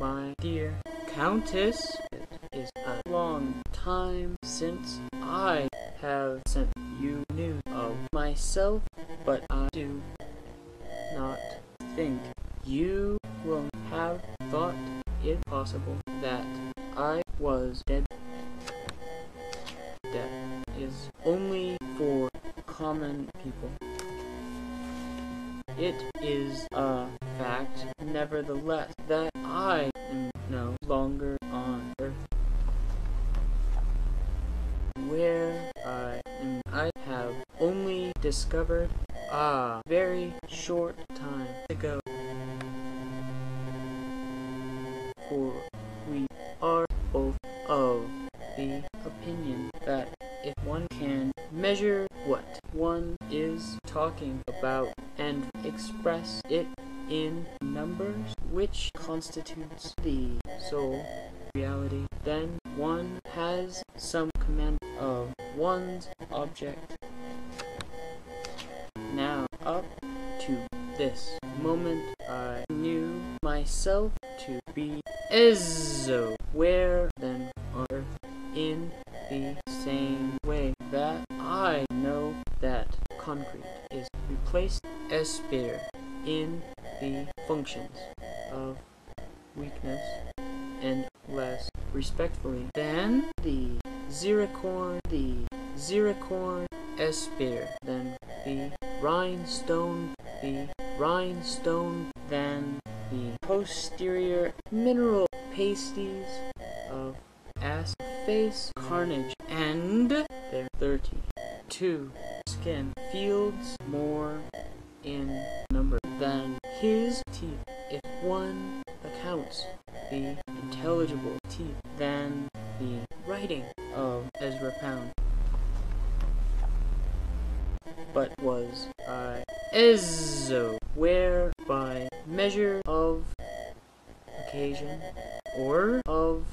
my dear coUntess, it is a long time since I have sent you news of myself, but I do not think you will have thought it possible that I was dead. Death is only for common people. It is a fact, nevertheless, that I am no longer on Earth. Where I am, I have only discovered a very short time ago. For we are both of the opinion that if one can measure what one is talking about and express it in numbers, which constitutes the sole reality, then one has some command of one's object. Now, up to this moment, I knew myself to be where then on Earth, in the same way that I know that concrete is replaced espere in the functions of weakness, and less respectfully than the ziricorn espere than the rhinestone than the posterior mineral pasties of ass face carnage, and their 32 skin fields more in number than his teeth, if one accounts the intelligible teeth, than the writing of Ezra Pound. But was I where by measure of occasion, or of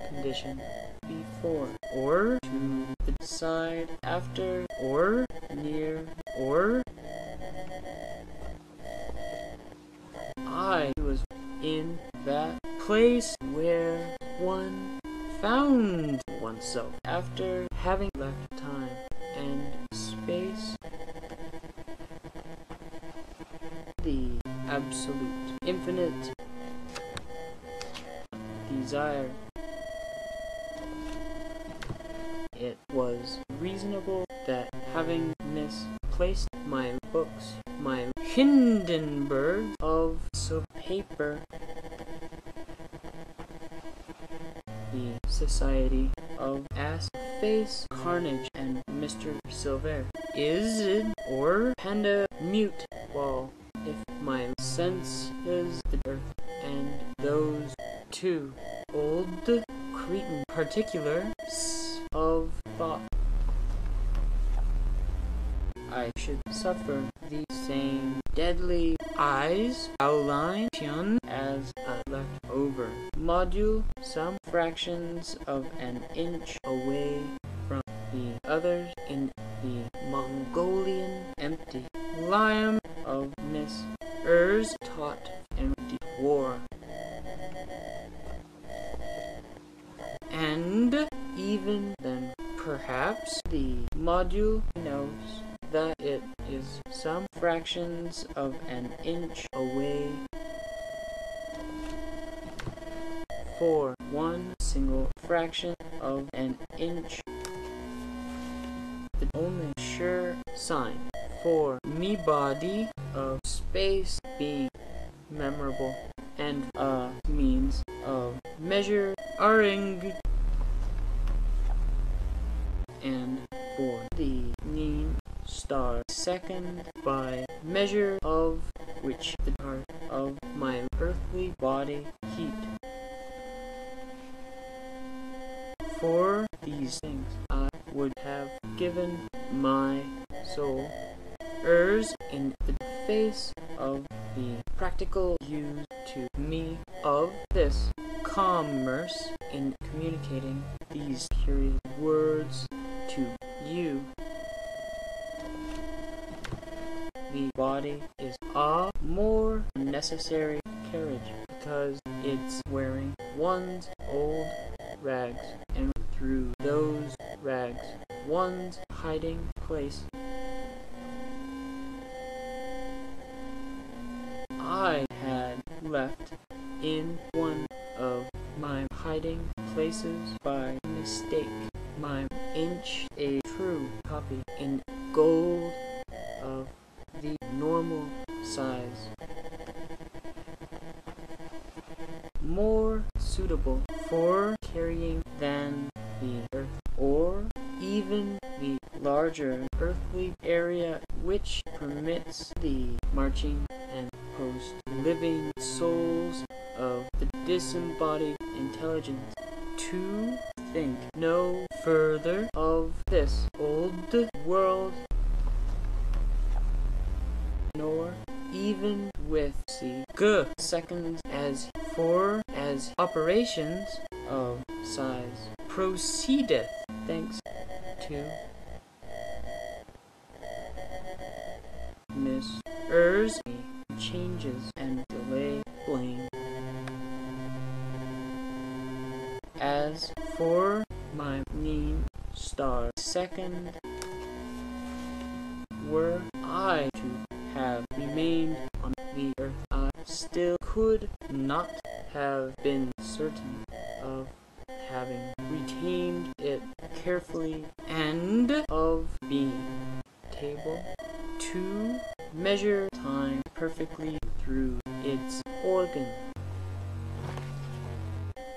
condition before, or to the side after, or near, or I was in that place where one found oneself after having left time and space, the absolute infinite desire. It was reasonable that, having misplaced my books, my Hindenburg of paper, the Society of Ass Face Carnage and Mr. Silver is or panda mute, while if my sense is the earth and those two old cretin particulars of thought, I should suffer the same deadly eyes outline as a leftover module some fractions of an inch away from the others in the Mongolian empty liam of Miss Er's taught and war. And even then, perhaps the module knows that it is some fractions of an inch away, for one single fraction of an inch, the only sure sign for me body of space being memorable and a means of measuring, and for the mean star second by measure of which the part of my earthly body heat. For these things I would have given my soul, in the face of the practical use to me of this commerce in communicating these curious words to you. The body is a more necessary carriage, because it's wearing one's old rags, and through those rags, one's hiding place. I had left in one of my hiding places by mistake my inch, a true copy in gold of the normal size, more suitable for carrying than the earth, or even the larger earthly area which permits the marching and post-living souls of the disembodied intelligence to think no further of this old world, nor even with the seconds as operations of size proceedeth, thanks to Miss changes and delay blame. As for my mean star second, were I to have remained on the earth, I still could not have been certain of having retained it carefully, and of being able to measure time perfectly through its organ.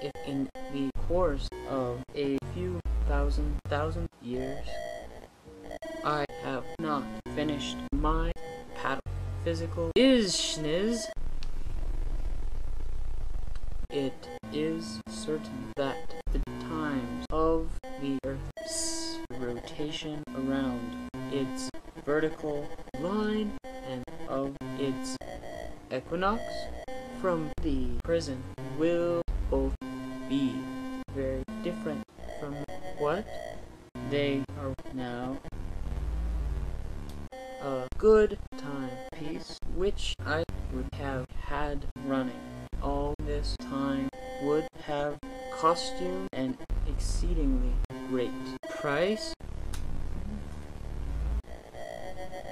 If in the course of a few thousand years I have not finished my pataphysical business, it is certain that the times of the Earth's rotation around its vertical line and of its equinox from the prison will both be very different from what they are now. A good timepiece which I would have had running all this time would have cost you an exceedingly great price,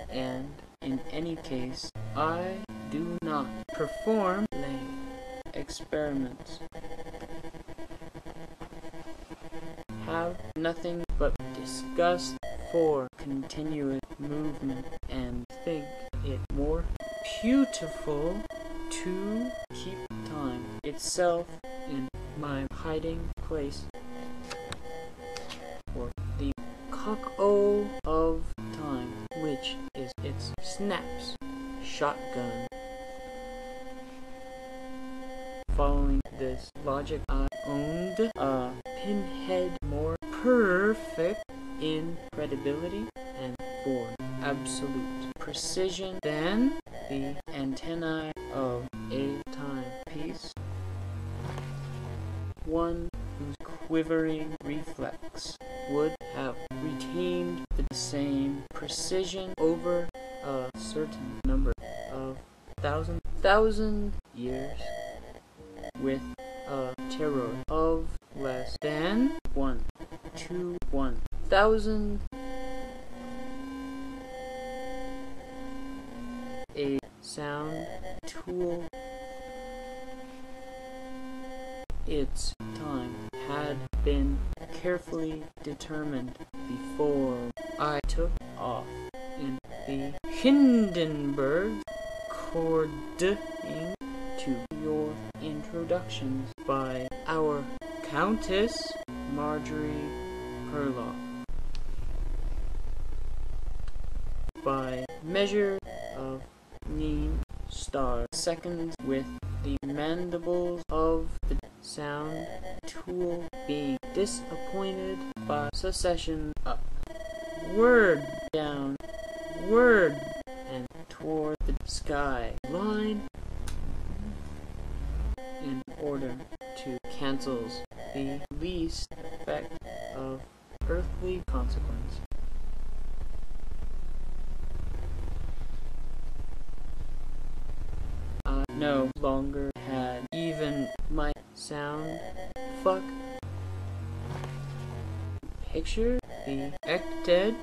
and in any case I do not perform lay experiments, have nothing but disgust for continuous movement, and think it more beautiful to keep time itself in my hiding place. For the cock-o of time, which is its snaps shotgun. Following this logic, I owned a pinhead more perfect in credibility and for absolute precision than the antennae of a timepiece, one whose quivering reflex would have retained the same precision over a certain number of thousand years, with a terror of less than 1 to 1,000, a sound tool. Its time had been carefully determined before I took off in the Hindenburg, according to your introductions by our Countess Marjorie Perloff. By measure of mean star seconds, with the mandibles of the sound tool being disappointed by succession up, word down, word, and toward the sky line, in order to cancel the least effect of earthly consequence. I no longer had even sound, fuck. Picture the ected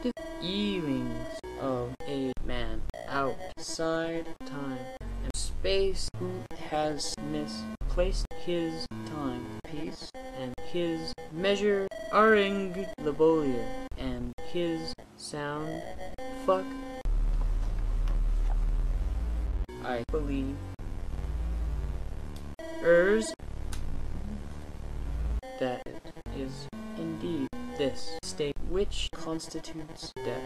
evenings of a man outside time and space who has misplaced his time, piece, and his measure aring labolier, and his sound, fuck. I believe that it is indeed this state which constitutes death.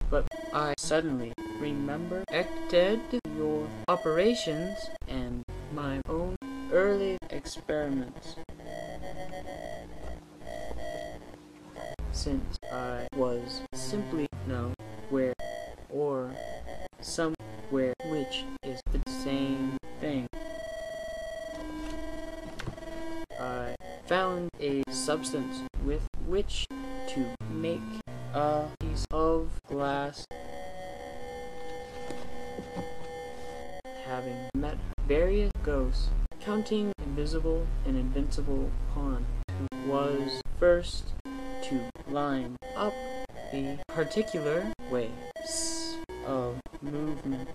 But I suddenly remember ected your operations and my own early experiments, since I was simply nowhere or somewhere, which is the same thing. I found a substance with which to make a piece of glass. Having met various ghosts, counting invisible and invincible upon who was first to line up the particular waves of movement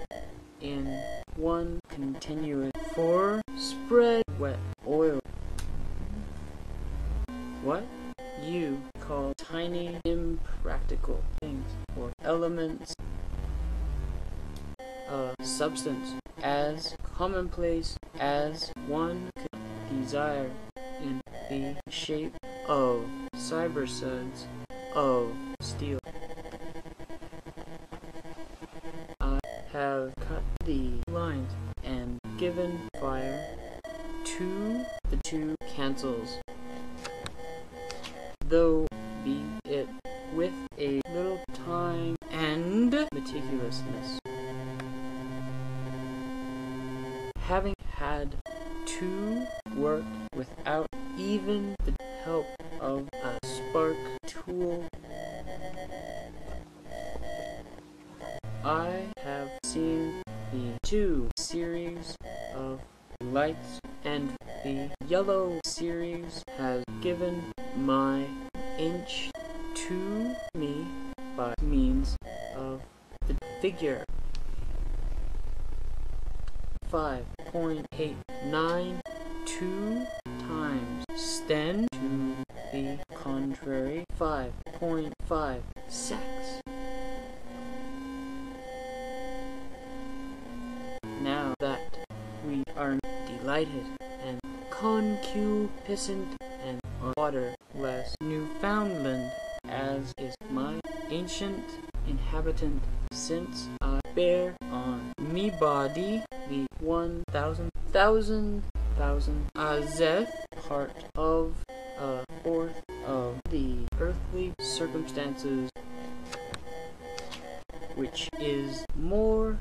in one continuous for spread wet oil. What you call tiny impractical things or elements, a substance as commonplace as one could desire in the shape of cyber suds of steel. I have cut the lines and given fire to the two cancels, though be it with a little time and meticulousness. Having had to work without even the help of a spark tool, I have seen the two series of lights, and the yellow series has given my inch to me by means of the figure 5.892 times 10 to the contrary 5.5 secs. Now that we are delighted and concupiscent and waterless Newfoundland, as is my ancient inhabitant, since I bear on me body the 1,000,000 azeth part of a fourth of the earthly circumstances, which is more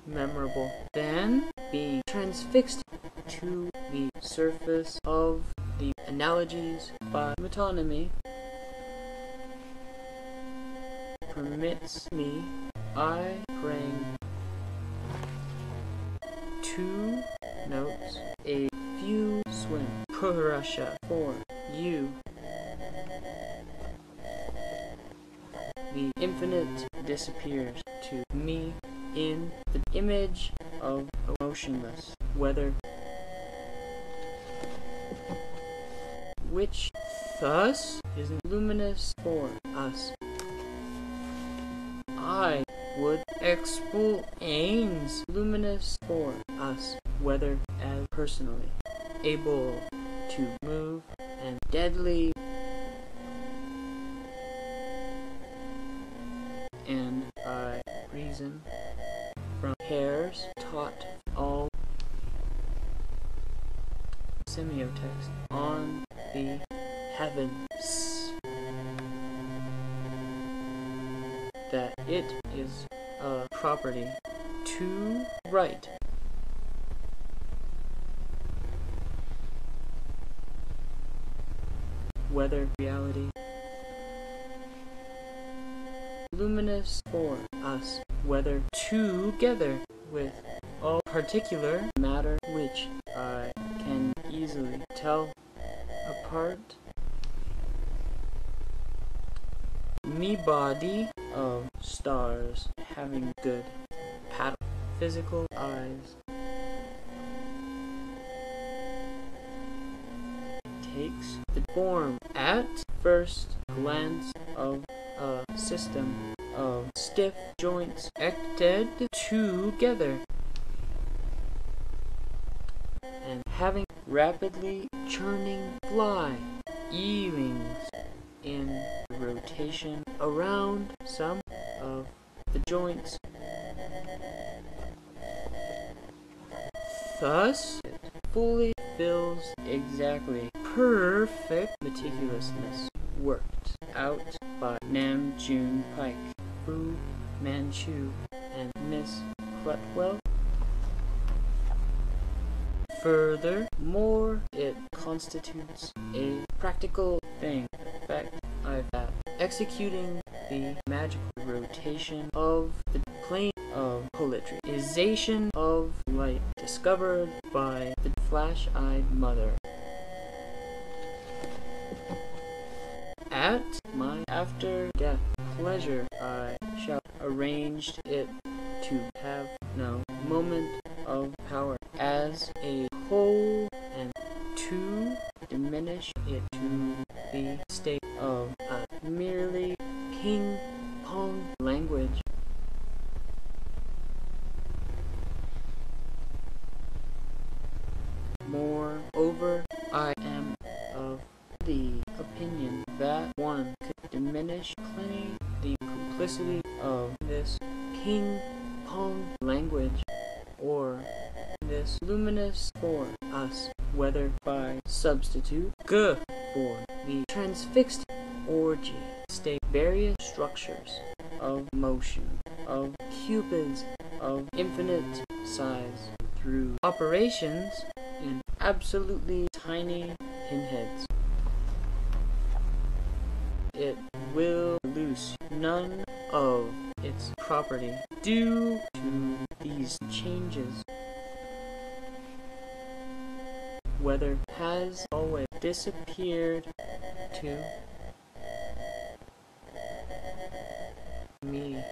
memorable than being transfixed to the surface of the analogies by metonymy, permits me, I bring two notes, a few swing, Prussia for you. The infinite disappears to me in the image of a motionless weather, which thus is luminous for us. I would explains luminous for us, whether as personally able to move and deadly, and I reason from hairs taught all semiotext on the heavens, that it is a property to write, whether reality luminous for us, whether together with all particular matter which I can easily tell apart. Me body of stars having good pattern, physical eyes takes the form at first glance of a system of stiff joints connected together and having rapidly churning fly E-wings in rotation around some of the joints. Thus, it fully fills exactly perfect meticulousness worked out by Nam June Pike, Fu Manchu, and Miss Clutwell. Furthermore, it constitutes a practical thing, in fact, that executing the magical rotation of the plane of polytrization of light discovered by the flash-eyed mother. At my after-death pleasure, I shall arrange it to have no moment of power as a whole and to diminish it to the state of a merely ping-pong language. Moreover, I am of the opinion that one could diminish plenty the complicity of this ping-pong language, or this luminous for us, whether by substitute g for the transfixed orgy state various structures of motion, of cupids of infinite size, through operations in absolutely tiny pinheads. It will lose none of its property due to these changes, whether has always disappeared to me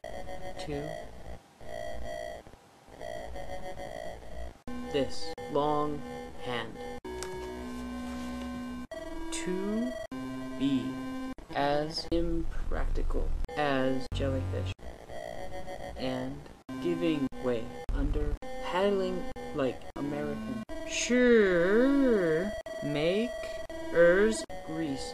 to this long hand to be as impractical as jellyfish and giving way under paddling like American. Sure, make grease